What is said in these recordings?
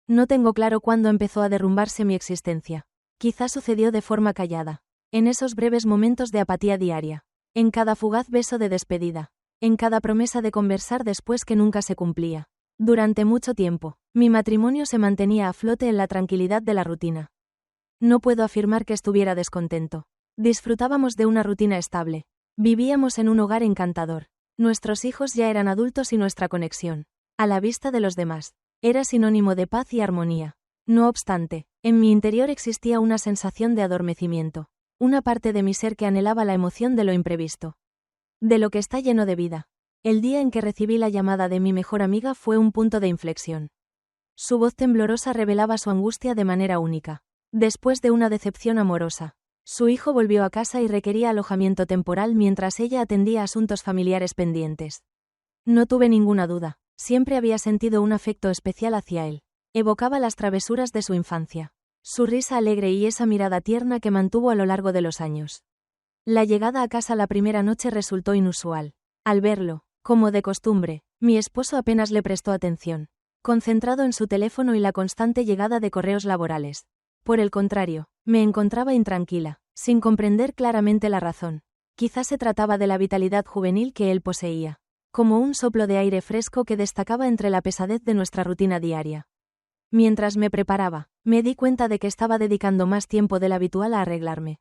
No tengo claro cuándo empezó a derrumbarse mi existencia. Quizá sucedió de forma callada. En esos breves momentos de apatía diaria. En cada fugaz beso de despedida. En cada promesa de conversar después que nunca se cumplía. Durante mucho tiempo, mi matrimonio se mantenía a flote en la tranquilidad de la rutina. No puedo afirmar que estuviera descontento. Disfrutábamos de una rutina estable. Vivíamos en un hogar encantador. Nuestros hijos ya eran adultos y nuestra conexión, a la vista de los demás, era sinónimo de paz y armonía. No obstante, en mi interior existía una sensación de adormecimiento. Una parte de mi ser que anhelaba la emoción de lo imprevisto. De lo que está lleno de vida. El día en que recibí la llamada de mi mejor amiga fue un punto de inflexión. Su voz temblorosa revelaba su angustia de manera única. Después de una decepción amorosa, su hijo volvió a casa y requería alojamiento temporal mientras ella atendía asuntos familiares pendientes. No tuve ninguna duda, siempre había sentido un afecto especial hacia él. Evocaba las travesuras de su infancia, su risa alegre y esa mirada tierna que mantuvo a lo largo de los años. La llegada a casa la primera noche resultó inusual. Al verlo, como de costumbre, mi esposo apenas le prestó atención, concentrado en su teléfono y la constante llegada de correos laborales. Por el contrario, me encontraba intranquila, sin comprender claramente la razón. Quizás se trataba de la vitalidad juvenil que él poseía, como un soplo de aire fresco que destacaba entre la pesadez de nuestra rutina diaria. Mientras me preparaba, me di cuenta de que estaba dedicando más tiempo del habitual a arreglarme,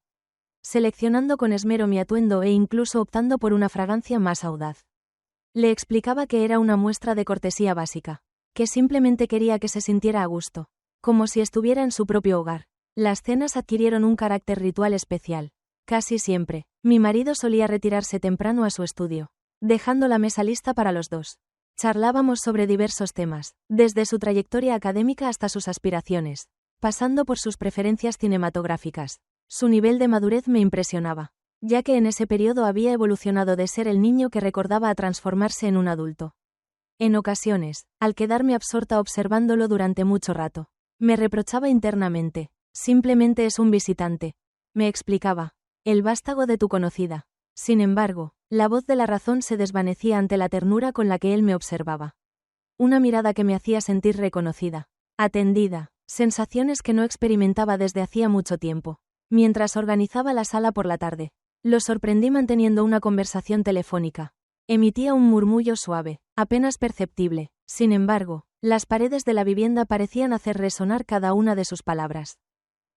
seleccionando con esmero mi atuendo e incluso optando por una fragancia más audaz. Le explicaba que era una muestra de cortesía básica, que simplemente quería que se sintiera a gusto, como si estuviera en su propio hogar. Las cenas adquirieron un carácter ritual especial. Casi siempre, mi marido solía retirarse temprano a su estudio, dejando la mesa lista para los dos. Charlábamos sobre diversos temas, desde su trayectoria académica hasta sus aspiraciones, pasando por sus preferencias cinematográficas. Su nivel de madurez me impresionaba, ya que en ese periodo había evolucionado de ser el niño que recordaba a transformarse en un adulto. En ocasiones, al quedarme absorta observándolo durante mucho rato, me reprochaba internamente. Simplemente es un visitante, me explicaba, el vástago de tu conocida. Sin embargo, la voz de la razón se desvanecía ante la ternura con la que él me observaba. Una mirada que me hacía sentir reconocida, atendida, sensaciones que no experimentaba desde hacía mucho tiempo. Mientras organizaba la sala por la tarde, lo sorprendí manteniendo una conversación telefónica. Emitía un murmullo suave, apenas perceptible. Sin embargo, las paredes de la vivienda parecían hacer resonar cada una de sus palabras.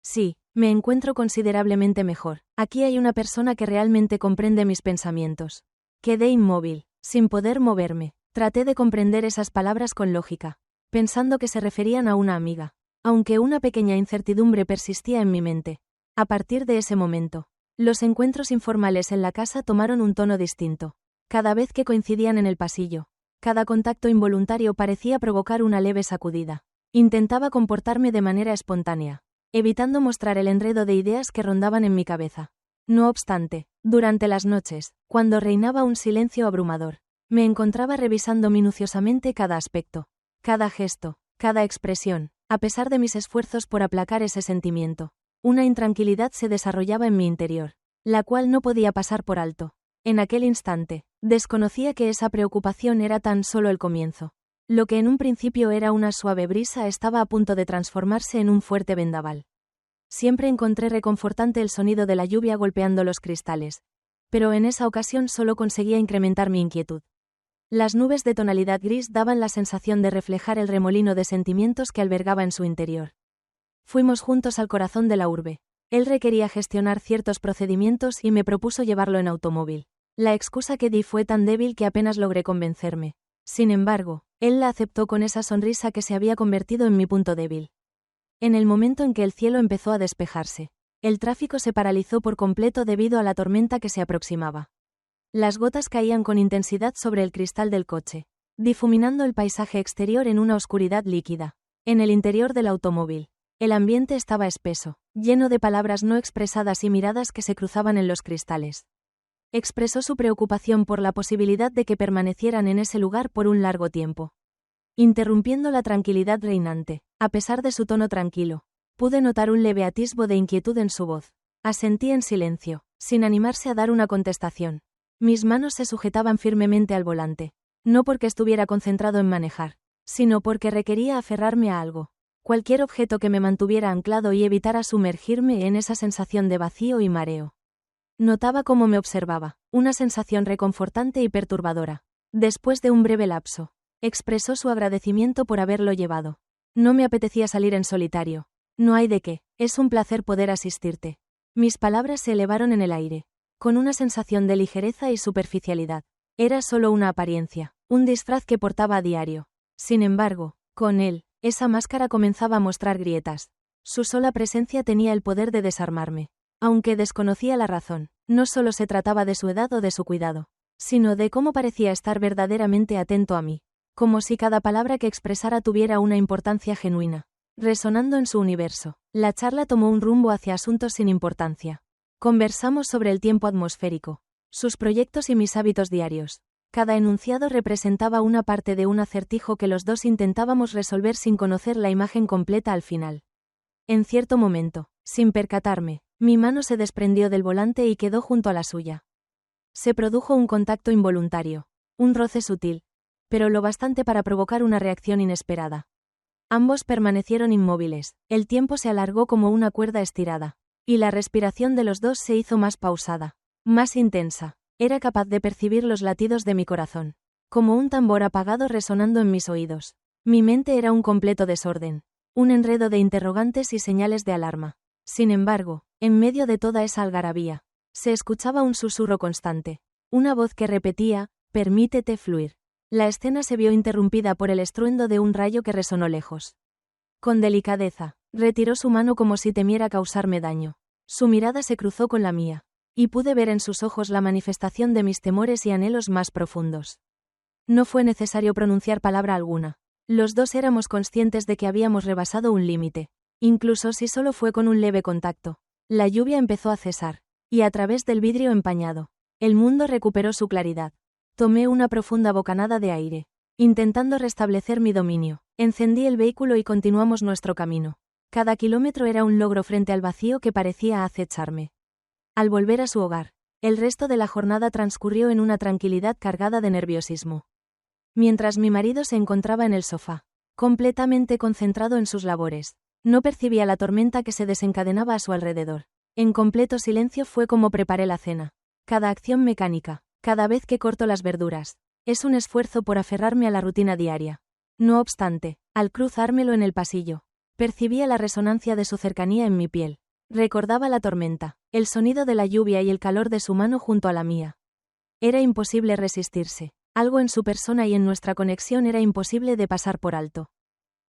Sí, me encuentro considerablemente mejor. Aquí hay una persona que realmente comprende mis pensamientos. Quedé inmóvil, sin poder moverme. Traté de comprender esas palabras con lógica, pensando que se referían a una amiga, aunque una pequeña incertidumbre persistía en mi mente. A partir de ese momento, los encuentros informales en la casa tomaron un tono distinto. Cada vez que coincidían en el pasillo, cada contacto involuntario parecía provocar una leve sacudida. Intentaba comportarme de manera espontánea, evitando mostrar el enredo de ideas que rondaban en mi cabeza. No obstante, durante las noches, cuando reinaba un silencio abrumador, me encontraba revisando minuciosamente cada aspecto, cada gesto, cada expresión. A pesar de mis esfuerzos por aplacar ese sentimiento, una intranquilidad se desarrollaba en mi interior, la cual no podía pasar por alto. En aquel instante, desconocía que esa preocupación era tan solo el comienzo. Lo que en un principio era una suave brisa estaba a punto de transformarse en un fuerte vendaval. Siempre encontré reconfortante el sonido de la lluvia golpeando los cristales, pero en esa ocasión solo conseguía incrementar mi inquietud. Las nubes de tonalidad gris daban la sensación de reflejar el remolino de sentimientos que albergaba en su interior. Fuimos juntos al corazón de la urbe. Él requería gestionar ciertos procedimientos y me propuso llevarlo en automóvil. La excusa que di fue tan débil que apenas logré convencerme. Sin embargo, él la aceptó con esa sonrisa que se había convertido en mi punto débil. En el momento en que el cielo empezó a despejarse, el tráfico se paralizó por completo debido a la tormenta que se aproximaba. Las gotas caían con intensidad sobre el cristal del coche, difuminando el paisaje exterior en una oscuridad líquida. En el interior del automóvil, el ambiente estaba espeso, lleno de palabras no expresadas y miradas que se cruzaban en los cristales. Expresó su preocupación por la posibilidad de que permanecieran en ese lugar por un largo tiempo. Interrumpiendo la tranquilidad reinante, a pesar de su tono tranquilo, pude notar un leve atisbo de inquietud en su voz. Asentí en silencio, sin animarse a dar una contestación. Mis manos se sujetaban firmemente al volante, no porque estuviera concentrado en manejar, sino porque requería aferrarme a algo. Cualquier objeto que me mantuviera anclado y evitara sumergirme en esa sensación de vacío y mareo. Notaba cómo me observaba, una sensación reconfortante y perturbadora. Después de un breve lapso, expresó su agradecimiento por haberlo llevado. No me apetecía salir en solitario. No hay de qué, es un placer poder asistirte. Mis palabras se elevaron en el aire, con una sensación de ligereza y superficialidad. Era solo una apariencia, un disfraz que portaba a diario. Sin embargo, con él, esa máscara comenzaba a mostrar grietas. Su sola presencia tenía el poder de desarmarme. Aunque desconocía la razón, no solo se trataba de su edad o de su cuidado, sino de cómo parecía estar verdaderamente atento a mí, como si cada palabra que expresara tuviera una importancia genuina, resonando en su universo. La charla tomó un rumbo hacia asuntos sin importancia. Conversamos sobre el tiempo atmosférico, sus proyectos y mis hábitos diarios. Cada enunciado representaba una parte de un acertijo que los dos intentábamos resolver sin conocer la imagen completa al final. En cierto momento, sin percatarme, mi mano se desprendió del volante y quedó junto a la suya. Se produjo un contacto involuntario, un roce sutil, pero lo bastante para provocar una reacción inesperada. Ambos permanecieron inmóviles, el tiempo se alargó como una cuerda estirada, y la respiración de los dos se hizo más pausada, más intensa. Era capaz de percibir los latidos de mi corazón, como un tambor apagado resonando en mis oídos. Mi mente era un completo desorden, un enredo de interrogantes y señales de alarma. Sin embargo, en medio de toda esa algarabía, se escuchaba un susurro constante, una voz que repetía, «Permítete fluir». La escena se vio interrumpida por el estruendo de un rayo que resonó lejos. Con delicadeza, retiró su mano como si temiera causarme daño. Su mirada se cruzó con la mía, y pude ver en sus ojos la manifestación de mis temores y anhelos más profundos. No fue necesario pronunciar palabra alguna. Los dos éramos conscientes de que habíamos rebasado un límite, incluso si solo fue con un leve contacto. La lluvia empezó a cesar, y a través del vidrio empañado, el mundo recuperó su claridad. Tomé una profunda bocanada de aire, intentando restablecer mi dominio. Encendí el vehículo y continuamos nuestro camino. Cada kilómetro era un logro frente al vacío que parecía acecharme. Al volver a su hogar, el resto de la jornada transcurrió en una tranquilidad cargada de nerviosismo. Mientras mi marido se encontraba en el sofá, completamente concentrado en sus labores, no percibía la tormenta que se desencadenaba a su alrededor. En completo silencio fue como preparé la cena. Cada acción mecánica, cada vez que corto las verduras, es un esfuerzo por aferrarme a la rutina diaria. No obstante, al cruzármelo en el pasillo, percibía la resonancia de su cercanía en mi piel. Recordaba la tormenta, el sonido de la lluvia y el calor de su mano junto a la mía. Era imposible resistirse. Algo en su persona y en nuestra conexión era imposible de pasar por alto.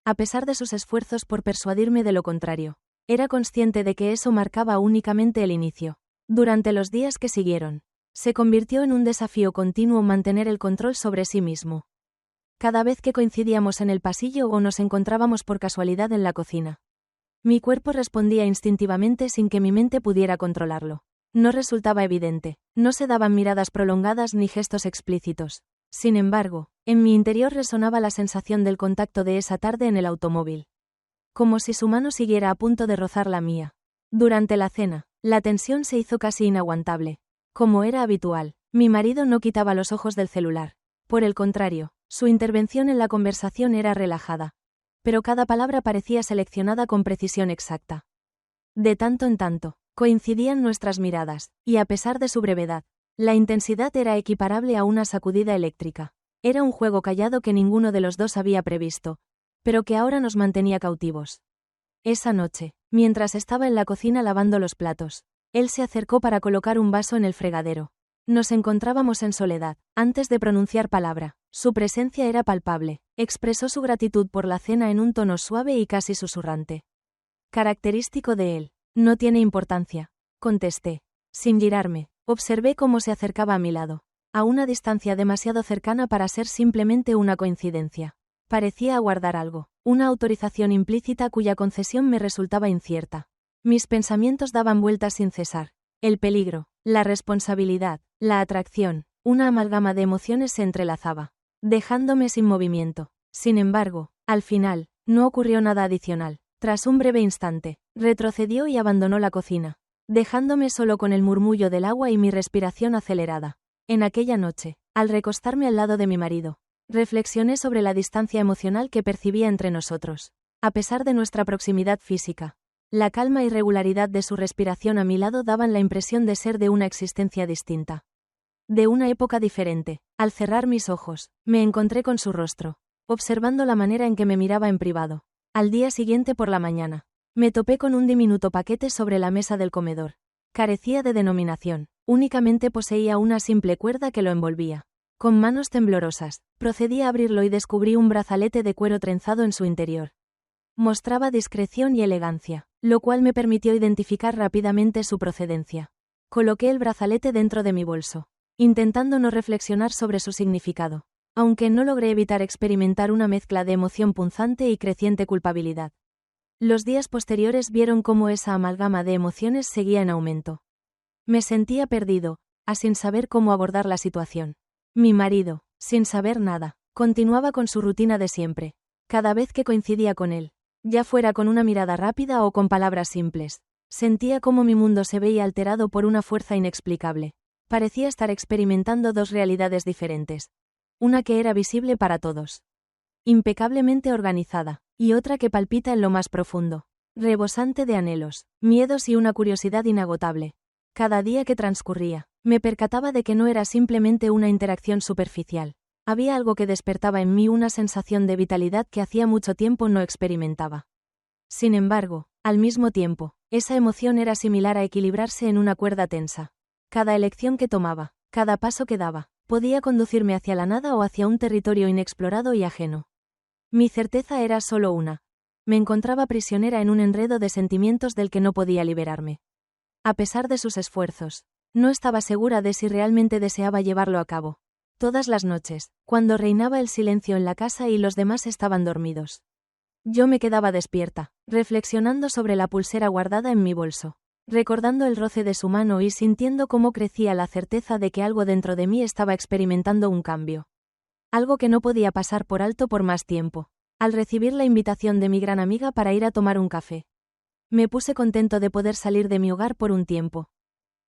A pesar de sus esfuerzos por persuadirme de lo contrario, era consciente de que eso marcaba únicamente el inicio. Durante los días que siguieron, se convirtió en un desafío continuo mantener el control sobre sí mismo. Cada vez que coincidíamos en el pasillo o nos encontrábamos por casualidad en la cocina, mi cuerpo respondía instintivamente sin que mi mente pudiera controlarlo. No resultaba evidente, no se daban miradas prolongadas ni gestos explícitos. Sin embargo, en mi interior resonaba la sensación del contacto de esa tarde en el automóvil. Como si su mano siguiera a punto de rozar la mía. Durante la cena, la tensión se hizo casi inaguantable. Como era habitual, mi marido no quitaba los ojos del celular. Por el contrario, su intervención en la conversación era relajada. Pero cada palabra parecía seleccionada con precisión exacta. De tanto en tanto, coincidían nuestras miradas, y a pesar de su brevedad, la intensidad era equiparable a una sacudida eléctrica. Era un juego callado que ninguno de los dos había previsto, pero que ahora nos mantenía cautivos. Esa noche, mientras estaba en la cocina lavando los platos, él se acercó para colocar un vaso en el fregadero. Nos encontrábamos en soledad, antes de pronunciar palabra. Su presencia era palpable. Expresó su gratitud por la cena en un tono suave y casi susurrante. Característico de él. No tiene importancia, contesté. Sin girarme, observé cómo se acercaba a mi lado, a una distancia demasiado cercana para ser simplemente una coincidencia. Parecía aguardar algo, una autorización implícita cuya concesión me resultaba incierta. Mis pensamientos daban vueltas sin cesar. El peligro, la responsabilidad, la atracción, una amalgama de emociones se entrelazaba, dejándome sin movimiento. Sin embargo, al final, no ocurrió nada adicional. Tras un breve instante, retrocedió y abandonó la cocina, dejándome solo con el murmullo del agua y mi respiración acelerada. En aquella noche, al recostarme al lado de mi marido, reflexioné sobre la distancia emocional que percibía entre nosotros. A pesar de nuestra proximidad física, la calma y regularidad de su respiración a mi lado daban la impresión de ser de una existencia distinta. De una época diferente. Al cerrar mis ojos, me encontré con su rostro, observando la manera en que me miraba en privado. Al día siguiente por la mañana, me topé con un diminuto paquete sobre la mesa del comedor. Carecía de denominación, únicamente poseía una simple cuerda que lo envolvía. Con manos temblorosas, procedí a abrirlo y descubrí un brazalete de cuero trenzado en su interior. Mostraba discreción y elegancia, lo cual me permitió identificar rápidamente su procedencia. Coloqué el brazalete dentro de mi bolso, intentando no reflexionar sobre su significado, aunque no logré evitar experimentar una mezcla de emoción punzante y creciente culpabilidad. Los días posteriores vieron cómo esa amalgama de emociones seguía en aumento. Me sentía perdido, sin saber cómo abordar la situación. Mi marido, sin saber nada, continuaba con su rutina de siempre. Cada vez que coincidía con él, ya fuera con una mirada rápida o con palabras simples, sentía cómo mi mundo se veía alterado por una fuerza inexplicable. Parecía estar experimentando dos realidades diferentes. Una que era visible para todos, impecablemente organizada, y otra que palpita en lo más profundo, rebosante de anhelos, miedos y una curiosidad inagotable. Cada día que transcurría, me percataba de que no era simplemente una interacción superficial. Había algo que despertaba en mí una sensación de vitalidad que hacía mucho tiempo no experimentaba. Sin embargo, al mismo tiempo, esa emoción era similar a equilibrarse en una cuerda tensa. Cada elección que tomaba, cada paso que daba, podía conducirme hacia la nada o hacia un territorio inexplorado y ajeno. Mi certeza era solo una. Me encontraba prisionera en un enredo de sentimientos del que no podía liberarme. A pesar de sus esfuerzos, no estaba segura de si realmente deseaba llevarlo a cabo. Todas las noches, cuando reinaba el silencio en la casa y los demás estaban dormidos, yo me quedaba despierta, reflexionando sobre la pulsera guardada en mi bolso, recordando el roce de su mano y sintiendo cómo crecía la certeza de que algo dentro de mí estaba experimentando un cambio. Algo que no podía pasar por alto por más tiempo. Al recibir la invitación de mi gran amiga para ir a tomar un café, me puse contento de poder salir de mi hogar por un tiempo.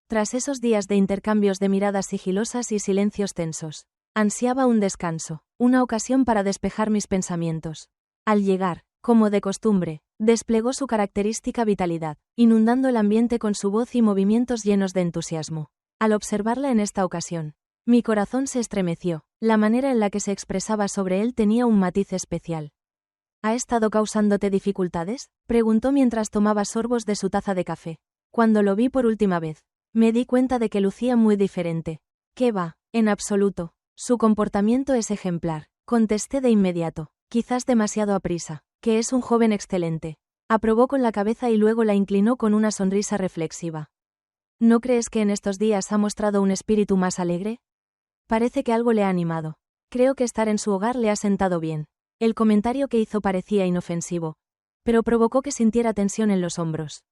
Tras esos días de intercambios de miradas sigilosas y silencios tensos, ansiaba un descanso, una ocasión para despejar mis pensamientos. Al llegar, como de costumbre, desplegó su característica vitalidad, inundando el ambiente con su voz y movimientos llenos de entusiasmo. Al observarla en esta ocasión, mi corazón se estremeció. La manera en la que se expresaba sobre él tenía un matiz especial. ¿Ha estado causándote dificultades?, preguntó mientras tomaba sorbos de su taza de café. Cuando lo vi por última vez, me di cuenta de que lucía muy diferente. ¿Qué va? En absoluto. Su comportamiento es ejemplar, contesté de inmediato, quizás demasiado aprisa, que es un joven excelente. Aprobó con la cabeza y luego la inclinó con una sonrisa reflexiva. ¿No crees que en estos días ha mostrado un espíritu más alegre? Parece que algo le ha animado. Creo que estar en su hogar le ha sentado bien. El comentario que hizo parecía inofensivo, pero provocó que sintiera tensión en los hombros.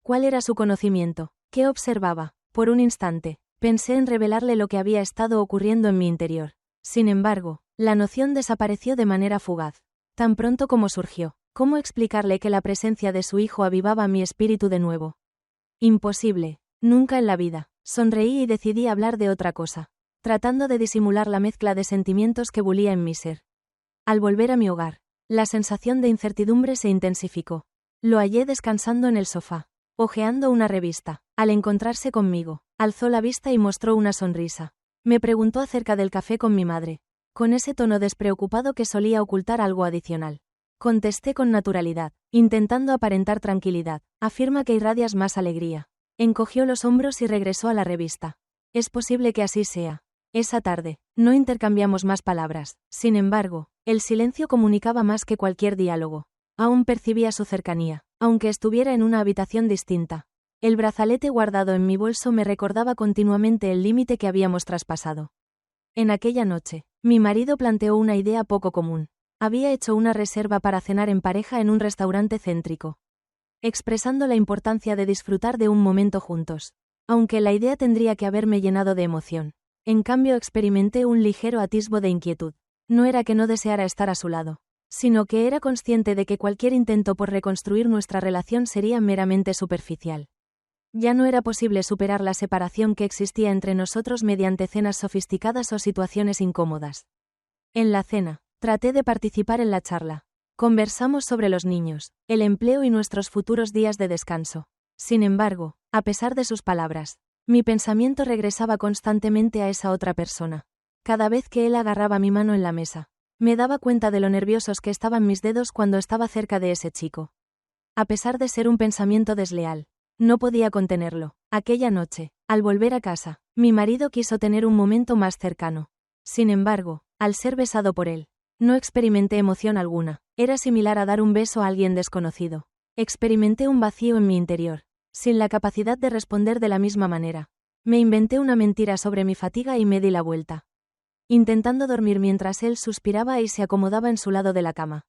¿Cuál era su conocimiento? ¿Qué observaba? Por un instante, pensé en revelarle lo que había estado ocurriendo en mi interior. Sin embargo, la noción desapareció de manera fugaz. Tan pronto como surgió, ¿cómo explicarle que la presencia de su hijo avivaba mi espíritu de nuevo? Imposible. Nunca en la vida. Sonreí y decidí hablar de otra cosa, tratando de disimular la mezcla de sentimientos que bullía en mi ser. Al volver a mi hogar, la sensación de incertidumbre se intensificó. Lo hallé descansando en el sofá, hojeando una revista. Al encontrarse conmigo, alzó la vista y mostró una sonrisa. Me preguntó acerca del café con mi madre, con ese tono despreocupado que solía ocultar algo adicional. Contesté con naturalidad, intentando aparentar tranquilidad. Afirma que irradias más alegría. Encogió los hombros y regresó a la revista. Es posible que así sea. Esa tarde, no intercambiamos más palabras. Sin embargo, el silencio comunicaba más que cualquier diálogo. Aún percibía su cercanía, aunque estuviera en una habitación distinta. El brazalete guardado en mi bolso me recordaba continuamente el límite que habíamos traspasado. En aquella noche, mi marido planteó una idea poco común. Había hecho una reserva para cenar en pareja en un restaurante céntrico, expresando la importancia de disfrutar de un momento juntos. Aunque la idea tendría que haberme llenado de emoción, en cambio experimenté un ligero atisbo de inquietud. No era que no deseara estar a su lado, sino que era consciente de que cualquier intento por reconstruir nuestra relación sería meramente superficial. Ya no era posible superar la separación que existía entre nosotros mediante cenas sofisticadas o situaciones incómodas. En la cena, traté de participar en la charla, Conversamos sobre los niños, el empleo y nuestros futuros días de descanso. Sin embargo, a pesar de sus palabras, mi pensamiento regresaba constantemente a esa otra persona. Cada vez que él agarraba mi mano en la mesa, me daba cuenta de lo nerviosos que estaban mis dedos cuando estaba cerca de ese chico. A pesar de ser un pensamiento desleal, no podía contenerlo. Aquella noche, al volver a casa, mi marido quiso tener un momento más cercano. Sin embargo, al ser besado por él, no experimenté emoción alguna. Era similar a dar un beso a alguien desconocido. Experimenté un vacío en mi interior, sin la capacidad de responder de la misma manera. Me inventé una mentira sobre mi fatiga y me di la vuelta, intentando dormir mientras él suspiraba y se acomodaba en su lado de la cama.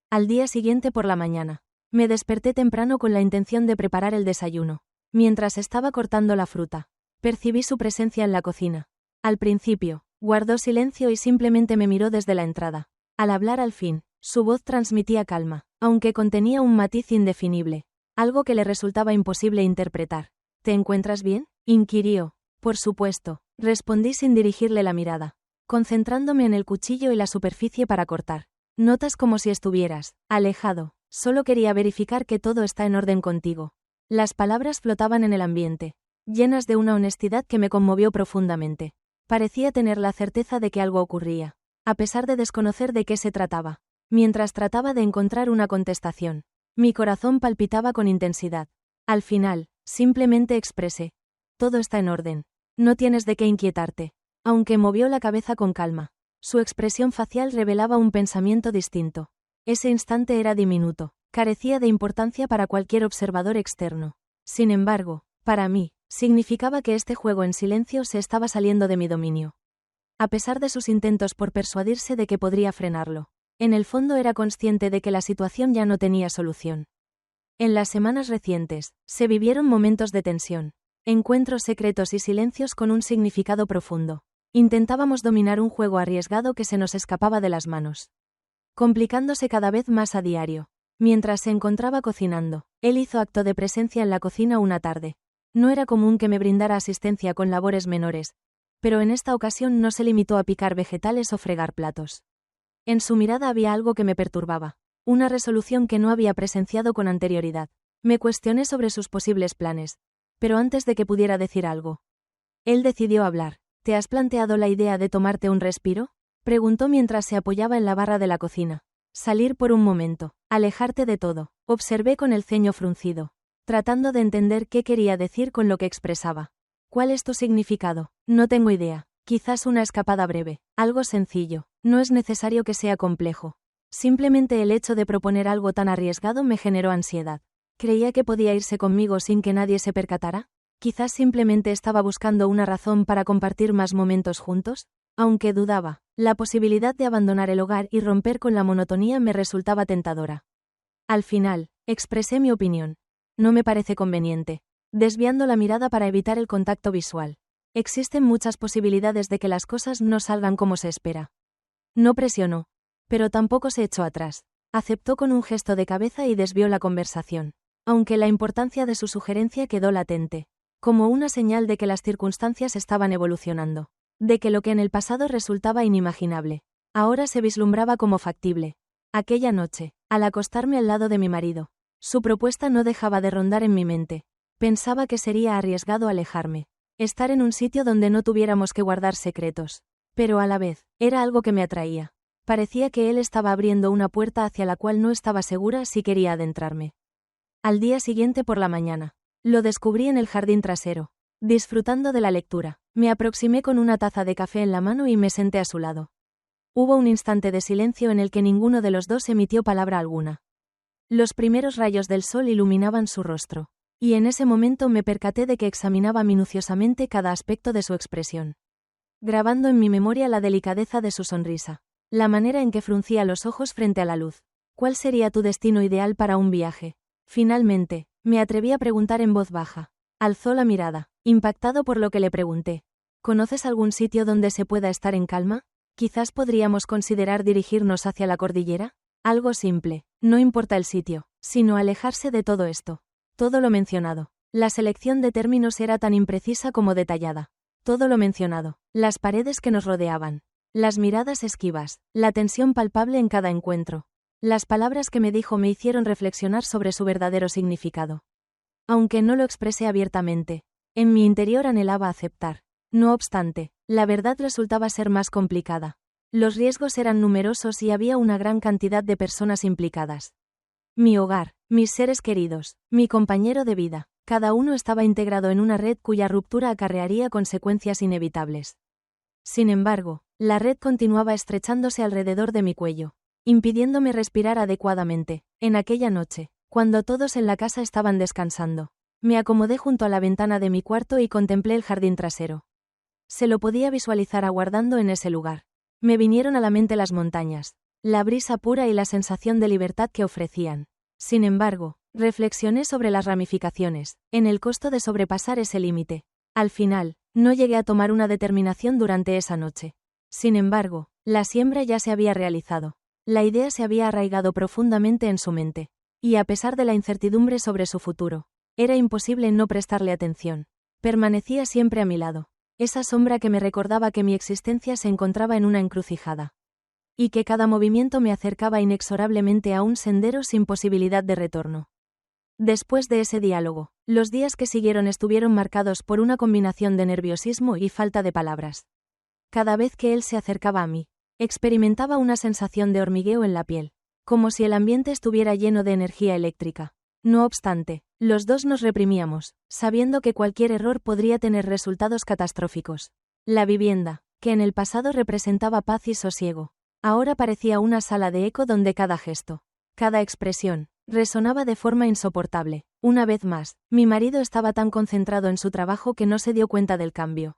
Al día siguiente por la mañana, me desperté temprano con la intención de preparar el desayuno. Mientras estaba cortando la fruta, percibí su presencia en la cocina. Al principio, guardó silencio y simplemente me miró desde la entrada. Al hablar al fin, su voz transmitía calma, aunque contenía un matiz indefinible, algo que le resultaba imposible interpretar. ¿Te encuentras bien?, inquirió. Por supuesto, respondí sin dirigirle la mirada, concentrándome en el cuchillo y la superficie para cortar. Notas como si estuvieras alejado. Solo quería verificar que todo está en orden contigo. Las palabras flotaban en el ambiente, llenas de una honestidad que me conmovió profundamente. Parecía tener la certeza de que algo ocurría, a pesar de desconocer de qué se trataba. Mientras trataba de encontrar una contestación, mi corazón palpitaba con intensidad. Al final, simplemente expresé: todo está en orden. No tienes de qué inquietarte. Aunque movió la cabeza con calma, su expresión facial revelaba un pensamiento distinto. Ese instante era diminuto, carecía de importancia para cualquier observador externo. Sin embargo, para mí, significaba que este juego en silencio se estaba saliendo de mi dominio. A pesar de sus intentos por persuadirse de que podría frenarlo, en el fondo era consciente de que la situación ya no tenía solución. En las semanas recientes, se vivieron momentos de tensión, encuentros secretos y silencios con un significado profundo. Intentábamos dominar un juego arriesgado que se nos escapaba de las manos, complicándose cada vez más a diario. Mientras se encontraba cocinando, él hizo acto de presencia en la cocina una tarde. No era común que me brindara asistencia con labores menores, pero en esta ocasión no se limitó a picar vegetales o fregar platos. En su mirada había algo que me perturbaba, una resolución que no había presenciado con anterioridad. Me cuestioné sobre sus posibles planes, pero antes de que pudiera decir algo, él decidió hablar. ¿Te has planteado la idea de tomarte un respiro?, preguntó mientras se apoyaba en la barra de la cocina. Salir por un momento, alejarte de todo, observé con el ceño fruncido, tratando de entender qué quería decir con lo que expresaba. ¿Cuál es tu significado? No tengo idea. Quizás una escapada breve, algo sencillo. No es necesario que sea complejo. Simplemente el hecho de proponer algo tan arriesgado me generó ansiedad. ¿Creía que podía irse conmigo sin que nadie se percatara? Quizás simplemente estaba buscando una razón para compartir más momentos juntos. Aunque dudaba, la posibilidad de abandonar el hogar y romper con la monotonía me resultaba tentadora. Al final, expresé mi opinión. No me parece conveniente, desviando la mirada para evitar el contacto visual. Existen muchas posibilidades de que las cosas no salgan como se espera. No presionó, pero tampoco se echó atrás. Aceptó con un gesto de cabeza y desvió la conversación, aunque la importancia de su sugerencia quedó latente, como una señal de que las circunstancias estaban evolucionando, de que lo que en el pasado resultaba inimaginable, ahora se vislumbraba como factible. Aquella noche, al acostarme al lado de mi marido, su propuesta no dejaba de rondar en mi mente. Pensaba que sería arriesgado alejarme, estar en un sitio donde no tuviéramos que guardar secretos, pero a la vez, era algo que me atraía. Parecía que él estaba abriendo una puerta hacia la cual no estaba segura si quería adentrarme. Al día siguiente por la mañana, lo descubrí en el jardín trasero, disfrutando de la lectura. Me aproximé con una taza de café en la mano y me senté a su lado. Hubo un instante de silencio en el que ninguno de los dos emitió palabra alguna. Los primeros rayos del sol iluminaban su rostro, y en ese momento me percaté de que examinaba minuciosamente cada aspecto de su expresión, grabando en mi memoria la delicadeza de su sonrisa, la manera en que fruncía los ojos frente a la luz. ¿Cuál sería tu destino ideal para un viaje? Finalmente, me atreví a preguntar en voz baja. Alzó la mirada, impactado por lo que le pregunté. ¿Conoces algún sitio donde se pueda estar en calma? Quizás podríamos considerar dirigirnos hacia la cordillera. Algo simple, no importa el sitio, sino alejarse de todo esto. Todo lo mencionado. La selección de términos era tan imprecisa como detallada. Todo lo mencionado. Las paredes que nos rodeaban. Las miradas esquivas. La tensión palpable en cada encuentro. Las palabras que me dijo me hicieron reflexionar sobre su verdadero significado. Aunque no lo expresé abiertamente, en mi interior anhelaba aceptar. No obstante, la verdad resultaba ser más complicada. Los riesgos eran numerosos y había una gran cantidad de personas implicadas. Mi hogar, mis seres queridos, mi compañero de vida, cada uno estaba integrado en una red cuya ruptura acarrearía consecuencias inevitables. Sin embargo, la red continuaba estrechándose alrededor de mi cuello, impidiéndome respirar adecuadamente. En aquella noche, cuando todos en la casa estaban descansando, me acomodé junto a la ventana de mi cuarto y contemplé el jardín trasero. Se lo podía visualizar aguardando en ese lugar. Me vinieron a la mente las montañas, la brisa pura y la sensación de libertad que ofrecían. Sin embargo, reflexioné sobre las ramificaciones, en el costo de sobrepasar ese límite. Al final, no llegué a tomar una determinación durante esa noche. Sin embargo, la siembra ya se había realizado. La idea se había arraigado profundamente en su mente. Y a pesar de la incertidumbre sobre su futuro, era imposible no prestarle atención. Permanecía siempre a mi lado. Esa sombra que me recordaba que mi existencia se encontraba en una encrucijada. Y que cada movimiento me acercaba inexorablemente a un sendero sin posibilidad de retorno. Después de ese diálogo, los días que siguieron estuvieron marcados por una combinación de nerviosismo y falta de palabras. Cada vez que él se acercaba a mí, experimentaba una sensación de hormigueo en la piel, como si el ambiente estuviera lleno de energía eléctrica. No obstante, los dos nos reprimíamos, sabiendo que cualquier error podría tener resultados catastróficos. La vivienda, que en el pasado representaba paz y sosiego, ahora parecía una sala de eco donde cada gesto, cada expresión, resonaba de forma insoportable. Una vez más, mi marido estaba tan concentrado en su trabajo que no se dio cuenta del cambio.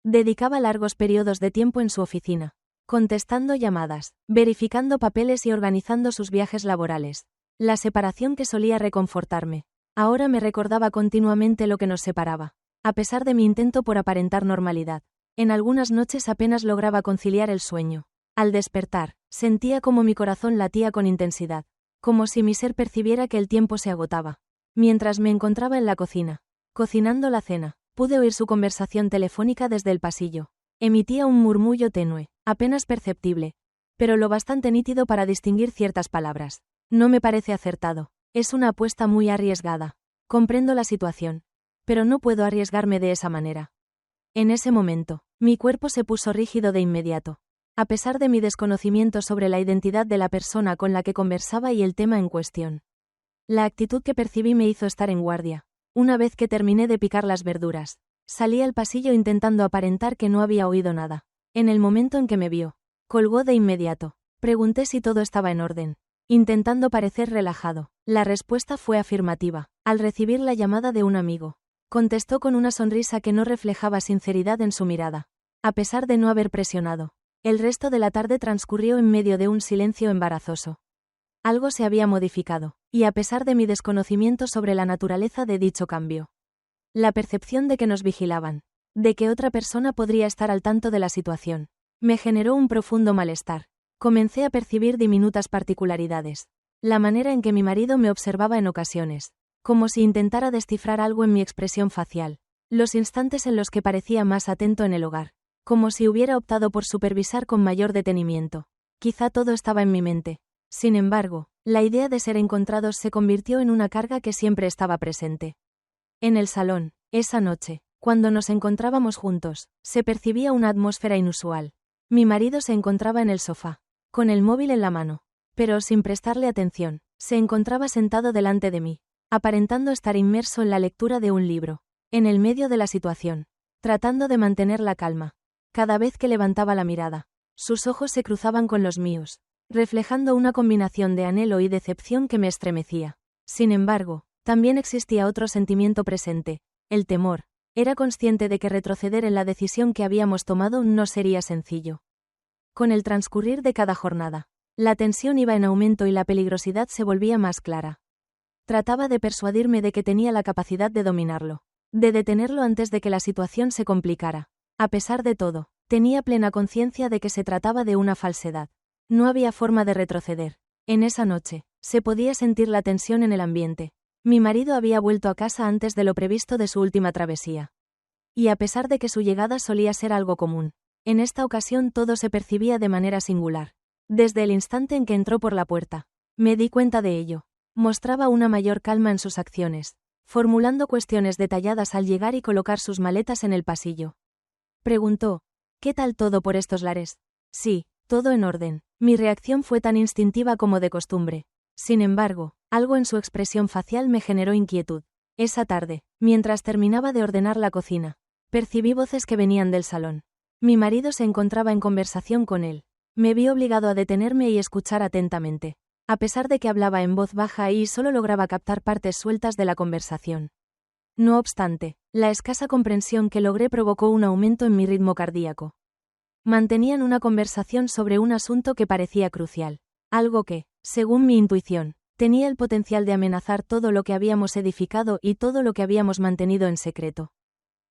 Dedicaba largos periodos de tiempo en su oficina, contestando llamadas, verificando papeles y organizando sus viajes laborales. La separación que solía reconfortarme, ahora me recordaba continuamente lo que nos separaba. A pesar de mi intento por aparentar normalidad, en algunas noches apenas lograba conciliar el sueño. Al despertar, sentía como mi corazón latía con intensidad, como si mi ser percibiera que el tiempo se agotaba. Mientras me encontraba en la cocina, cocinando la cena, pude oír su conversación telefónica desde el pasillo. Emitía un murmullo tenue, apenas perceptible, pero lo bastante nítido para distinguir ciertas palabras. No me parece acertado. Es una apuesta muy arriesgada. Comprendo la situación, pero no puedo arriesgarme de esa manera. En ese momento, mi cuerpo se puso rígido de inmediato. A pesar de mi desconocimiento sobre la identidad de la persona con la que conversaba y el tema en cuestión. La actitud que percibí me hizo estar en guardia. Una vez que terminé de picar las verduras, salí al pasillo intentando aparentar que no había oído nada. En el momento en que me vio, colgó de inmediato. Pregunté si todo estaba en orden, intentando parecer relajado. La respuesta fue afirmativa. Al recibir la llamada de un amigo, contestó con una sonrisa que no reflejaba sinceridad en su mirada. A pesar de no haber presionado, el resto de la tarde transcurrió en medio de un silencio embarazoso. Algo se había modificado, y a pesar de mi desconocimiento sobre la naturaleza de dicho cambio, la percepción de que nos vigilaban, de que otra persona podría estar al tanto de la situación, me generó un profundo malestar. Comencé a percibir diminutas particularidades. La manera en que mi marido me observaba en ocasiones, como si intentara descifrar algo en mi expresión facial. Los instantes en los que parecía más atento en el hogar, como si hubiera optado por supervisar con mayor detenimiento. Quizá todo estaba en mi mente. Sin embargo, la idea de ser encontrados se convirtió en una carga que siempre estaba presente. En el salón, esa noche, cuando nos encontrábamos juntos, se percibía una atmósfera inusual. Mi marido se encontraba en el sofá, con el móvil en la mano, pero sin prestarle atención, se encontraba sentado delante de mí, aparentando estar inmerso en la lectura de un libro, en el medio de la situación, tratando de mantener la calma. Cada vez que levantaba la mirada, sus ojos se cruzaban con los míos, reflejando una combinación de anhelo y decepción que me estremecía. Sin embargo, también existía otro sentimiento presente, el temor. Era consciente de que retroceder en la decisión que habíamos tomado no sería sencillo. Con el transcurrir de cada jornada, la tensión iba en aumento y la peligrosidad se volvía más clara. Trataba de persuadirme de que tenía la capacidad de dominarlo, de detenerlo antes de que la situación se complicara. A pesar de todo, tenía plena conciencia de que se trataba de una falsedad. No había forma de retroceder. En esa noche, se podía sentir la tensión en el ambiente. Mi marido había vuelto a casa antes de lo previsto de su última travesía. Y a pesar de que su llegada solía ser algo común, en esta ocasión todo se percibía de manera singular. Desde el instante en que entró por la puerta, me di cuenta de ello. Mostraba una mayor calma en sus acciones, formulando cuestiones detalladas al llegar y colocar sus maletas en el pasillo. Preguntó, ¿qué tal todo por estos lares? Sí, todo en orden. Mi reacción fue tan instintiva como de costumbre. Sin embargo, algo en su expresión facial me generó inquietud. Esa tarde, mientras terminaba de ordenar la cocina, percibí voces que venían del salón. Mi marido se encontraba en conversación con él. Me vi obligado a detenerme y escuchar atentamente, a pesar de que hablaba en voz baja y solo lograba captar partes sueltas de la conversación. No obstante, la escasa comprensión que logré provocó un aumento en mi ritmo cardíaco. Mantenían una conversación sobre un asunto que parecía crucial, algo que, según mi intuición, tenía el potencial de amenazar todo lo que habíamos edificado y todo lo que habíamos mantenido en secreto.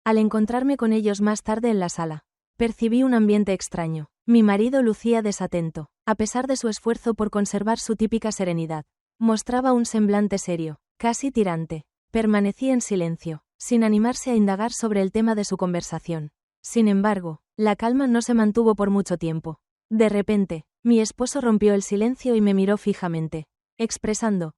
Al encontrarme con ellos más tarde en la sala, percibí un ambiente extraño. Mi marido lucía desatento, a pesar de su esfuerzo por conservar su típica serenidad. Mostraba un semblante serio, casi tirante. Permanecí en silencio, sin animarse a indagar sobre el tema de su conversación. Sin embargo, la calma no se mantuvo por mucho tiempo. De repente, mi esposo rompió el silencio y me miró fijamente, expresando: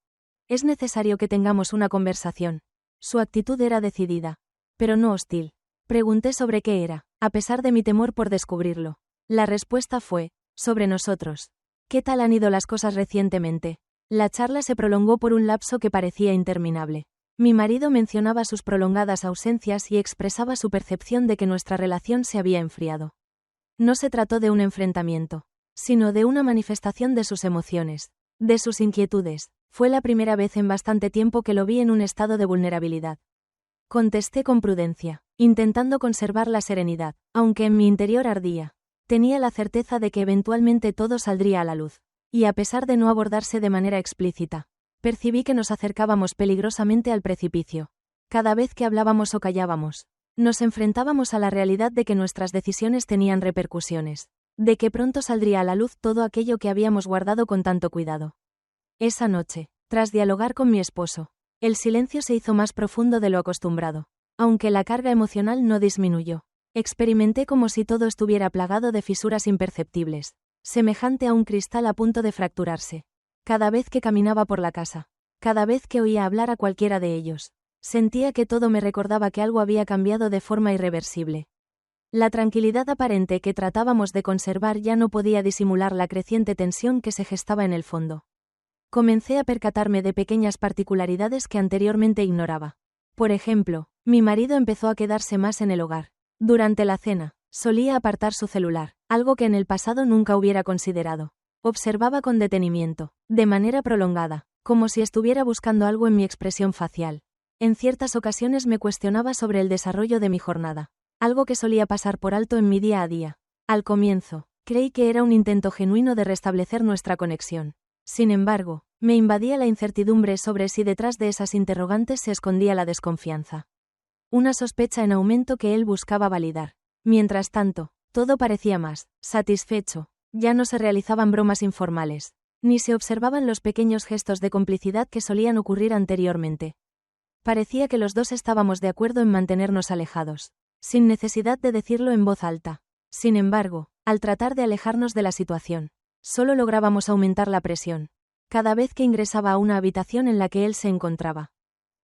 «Es necesario que tengamos una conversación». Su actitud era decidida, pero no hostil. Pregunté sobre qué era, a pesar de mi temor por descubrirlo. La respuesta fue: sobre nosotros. ¿Qué tal han ido las cosas recientemente? La charla se prolongó por un lapso que parecía interminable. Mi marido mencionaba sus prolongadas ausencias y expresaba su percepción de que nuestra relación se había enfriado. No se trató de un enfrentamiento, sino de una manifestación de sus emociones, de sus inquietudes. Fue la primera vez en bastante tiempo que lo vi en un estado de vulnerabilidad. Contesté con prudencia, intentando conservar la serenidad, aunque en mi interior ardía. Tenía la certeza de que eventualmente todo saldría a la luz, y a pesar de no abordarse de manera explícita, percibí que nos acercábamos peligrosamente al precipicio. Cada vez que hablábamos o callábamos, nos enfrentábamos a la realidad de que nuestras decisiones tenían repercusiones, de que pronto saldría a la luz todo aquello que habíamos guardado con tanto cuidado. Esa noche, tras dialogar con mi esposo, el silencio se hizo más profundo de lo acostumbrado, aunque la carga emocional no disminuyó. Experimenté como si todo estuviera plagado de fisuras imperceptibles, semejante a un cristal a punto de fracturarse. Cada vez que caminaba por la casa, cada vez que oía hablar a cualquiera de ellos, sentía que todo me recordaba que algo había cambiado de forma irreversible. La tranquilidad aparente que tratábamos de conservar ya no podía disimular la creciente tensión que se gestaba en el fondo. Comencé a percatarme de pequeñas particularidades que anteriormente ignoraba. Por ejemplo, mi marido empezó a quedarse más en el hogar. Durante la cena, solía apartar su celular, algo que en el pasado nunca hubiera considerado. Observaba con detenimiento, de manera prolongada, como si estuviera buscando algo en mi expresión facial. En ciertas ocasiones me cuestionaba sobre el desarrollo de mi jornada, algo que solía pasar por alto en mi día a día. Al comienzo, creí que era un intento genuino de restablecer nuestra conexión. Sin embargo, me invadía la incertidumbre sobre si detrás de esas interrogantes se escondía la desconfianza. Una sospecha en aumento que él buscaba validar. Mientras tanto, todo parecía más satisfecho. Ya no se realizaban bromas informales, ni se observaban los pequeños gestos de complicidad que solían ocurrir anteriormente. Parecía que los dos estábamos de acuerdo en mantenernos alejados, sin necesidad de decirlo en voz alta. Sin embargo, al tratar de alejarnos de la situación, solo lográbamos aumentar la presión, cada vez que ingresaba a una habitación en la que él se encontraba.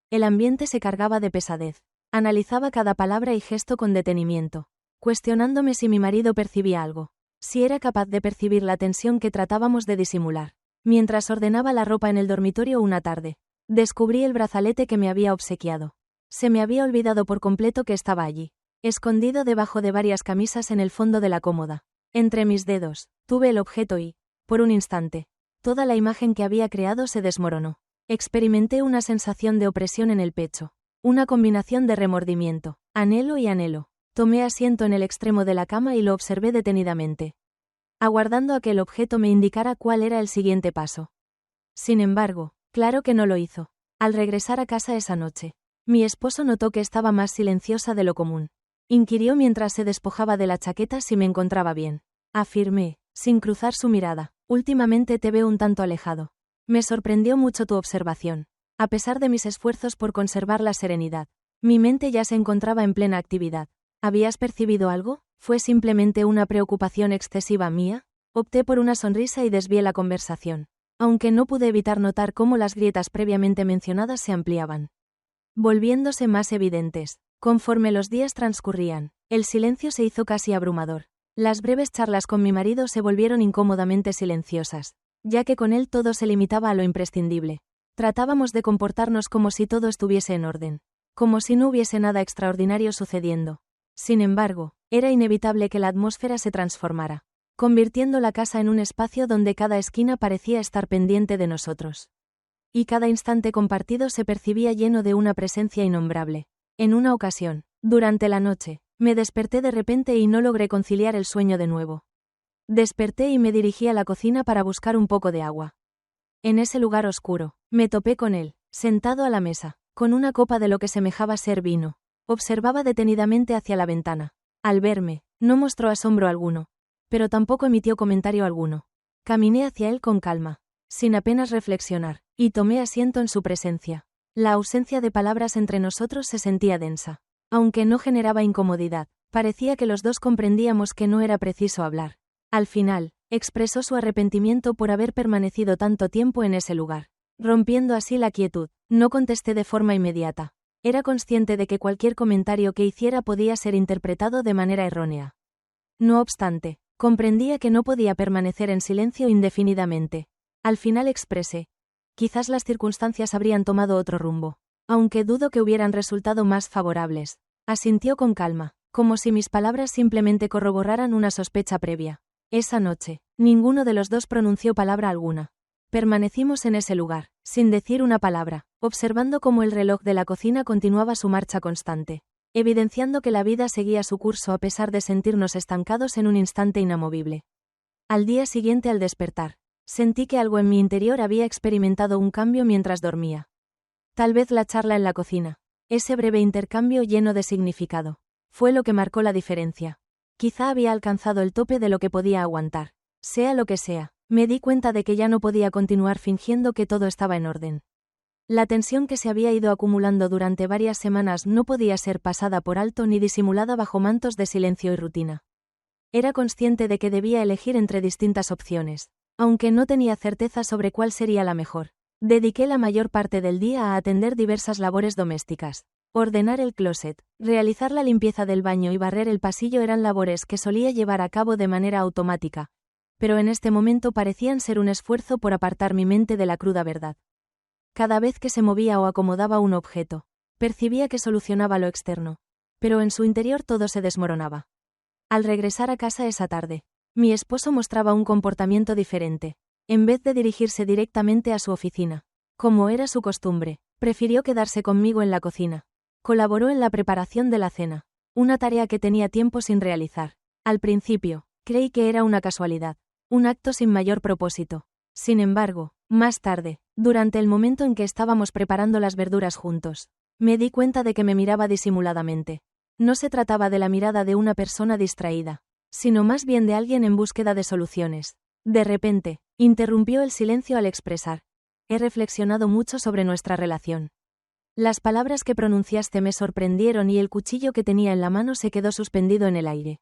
El ambiente se cargaba de pesadez. Analizaba cada palabra y gesto con detenimiento, cuestionándome si mi marido percibía algo, si era capaz de percibir la tensión que tratábamos de disimular. Mientras ordenaba la ropa en el dormitorio una tarde, descubrí el brazalete que me había obsequiado. Se me había olvidado por completo que estaba allí, escondido debajo de varias camisas en el fondo de la cómoda. Entre mis dedos, tuve el objeto y, por un instante, toda la imagen que había creado se desmoronó. Experimenté una sensación de opresión en el pecho. Una combinación de remordimiento, anhelo y anhelo. Tomé asiento en el extremo de la cama y lo observé detenidamente, aguardando a que el objeto me indicara cuál era el siguiente paso. Sin embargo, claro que no lo hizo. Al regresar a casa esa noche, mi esposo notó que estaba más silenciosa de lo común. Inquirió mientras se despojaba de la chaqueta si me encontraba bien. Afirmé, sin cruzar su mirada: últimamente te veo un tanto alejado. Me sorprendió mucho tu observación. A pesar de mis esfuerzos por conservar la serenidad, mi mente ya se encontraba en plena actividad. ¿Habías percibido algo? ¿Fue simplemente una preocupación excesiva mía? Opté por una sonrisa y desvié la conversación, aunque no pude evitar notar cómo las grietas previamente mencionadas se ampliaban, volviéndose más evidentes. Conforme los días transcurrían, el silencio se hizo casi abrumador. Las breves charlas con mi marido se volvieron incómodamente silenciosas, ya que con él todo se limitaba a lo imprescindible. Tratábamos de comportarnos como si todo estuviese en orden, como si no hubiese nada extraordinario sucediendo. Sin embargo, era inevitable que la atmósfera se transformara, convirtiendo la casa en un espacio donde cada esquina parecía estar pendiente de nosotros. Y cada instante compartido se percibía lleno de una presencia innombrable. En una ocasión, durante la noche, me desperté de repente y no logré conciliar el sueño de nuevo. Desperté y me dirigí a la cocina para buscar un poco de agua. En ese lugar oscuro, me topé con él, sentado a la mesa, con una copa de lo que semejaba ser vino. Observaba detenidamente hacia la ventana. Al verme, no mostró asombro alguno, pero tampoco emitió comentario alguno. Caminé hacia él con calma, sin apenas reflexionar, y tomé asiento en su presencia. La ausencia de palabras entre nosotros se sentía densa. Aunque no generaba incomodidad, parecía que los dos comprendíamos que no era preciso hablar. Al final, expresó su arrepentimiento por haber permanecido tanto tiempo en ese lugar, rompiendo así la quietud. No contesté de forma inmediata. Era consciente de que cualquier comentario que hiciera podía ser interpretado de manera errónea. No obstante, comprendía que no podía permanecer en silencio indefinidamente. Al final expresé: quizás las circunstancias habrían tomado otro rumbo, aunque dudo que hubieran resultado más favorables. Asintió con calma, como si mis palabras simplemente corroboraran una sospecha previa. Esa noche, ninguno de los dos pronunció palabra alguna. Permanecimos en ese lugar, sin decir una palabra, observando cómo el reloj de la cocina continuaba su marcha constante, evidenciando que la vida seguía su curso a pesar de sentirnos estancados en un instante inamovible. Al día siguiente, al despertar, sentí que algo en mi interior había experimentado un cambio mientras dormía. Tal vez la charla en la cocina, ese breve intercambio lleno de significado, fue lo que marcó la diferencia. Quizá había alcanzado el tope de lo que podía aguantar. Sea lo que sea, me di cuenta de que ya no podía continuar fingiendo que todo estaba en orden. La tensión que se había ido acumulando durante varias semanas no podía ser pasada por alto ni disimulada bajo mantos de silencio y rutina. Era consciente de que debía elegir entre distintas opciones, aunque no tenía certeza sobre cuál sería la mejor. Dediqué la mayor parte del día a atender diversas labores domésticas. Ordenar el closet, realizar la limpieza del baño y barrer el pasillo eran labores que solía llevar a cabo de manera automática, pero en este momento parecían ser un esfuerzo por apartar mi mente de la cruda verdad. Cada vez que se movía o acomodaba un objeto, percibía que solucionaba lo externo, pero en su interior todo se desmoronaba. Al regresar a casa esa tarde, mi esposo mostraba un comportamiento diferente. En vez de dirigirse directamente a su oficina, como era su costumbre, prefirió quedarse conmigo en la cocina. Colaboró en la preparación de la cena, una tarea que tenía tiempo sin realizar. Al principio, creí que era una casualidad, un acto sin mayor propósito. Sin embargo, más tarde, durante el momento en que estábamos preparando las verduras juntos, me di cuenta de que me miraba disimuladamente. No se trataba de la mirada de una persona distraída, sino más bien de alguien en búsqueda de soluciones. De repente, interrumpió el silencio al expresar: he reflexionado mucho sobre nuestra relación. Las palabras que pronunciaste me sorprendieron y el cuchillo que tenía en la mano se quedó suspendido en el aire.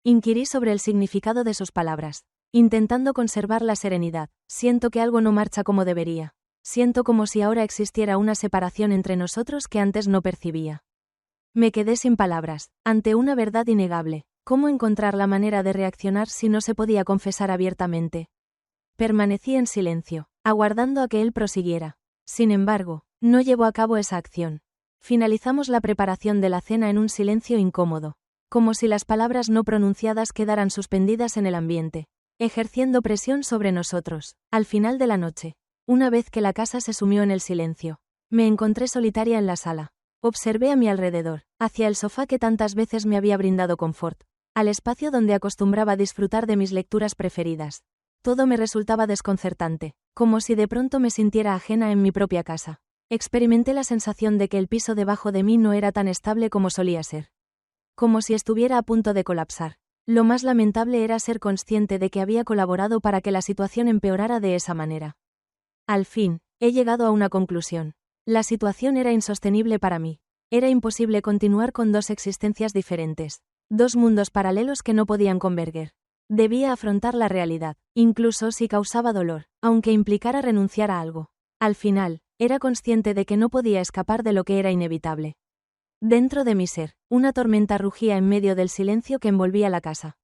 Inquirí sobre el significado de sus palabras, intentando conservar la serenidad. Siento que algo no marcha como debería. Siento como si ahora existiera una separación entre nosotros que antes no percibía. Me quedé sin palabras, ante una verdad innegable. ¿Cómo encontrar la manera de reaccionar si no se podía confesar abiertamente? Permanecí en silencio, aguardando a que él prosiguiera. Sin embargo, no llevó a cabo esa acción. Finalizamos la preparación de la cena en un silencio incómodo, como si las palabras no pronunciadas quedaran suspendidas en el ambiente, ejerciendo presión sobre nosotros. Al final de la noche, una vez que la casa se sumió en el silencio, me encontré solitaria en la sala. Observé a mi alrededor, hacia el sofá que tantas veces me había brindado confort, al espacio donde acostumbraba disfrutar de mis lecturas preferidas. Todo me resultaba desconcertante, como si de pronto me sintiera ajena en mi propia casa. Experimenté la sensación de que el piso debajo de mí no era tan estable como solía ser. Como si estuviera a punto de colapsar. Lo más lamentable era ser consciente de que había colaborado para que la situación empeorara de esa manera. Al fin, he llegado a una conclusión. La situación era insostenible para mí. Era imposible continuar con dos existencias diferentes. Dos mundos paralelos que no podían converger. Debía afrontar la realidad, incluso si causaba dolor, aunque implicara renunciar a algo. Al final, era consciente de que no podía escapar de lo que era inevitable. Dentro de mi ser, una tormenta rugía en medio del silencio que envolvía la casa.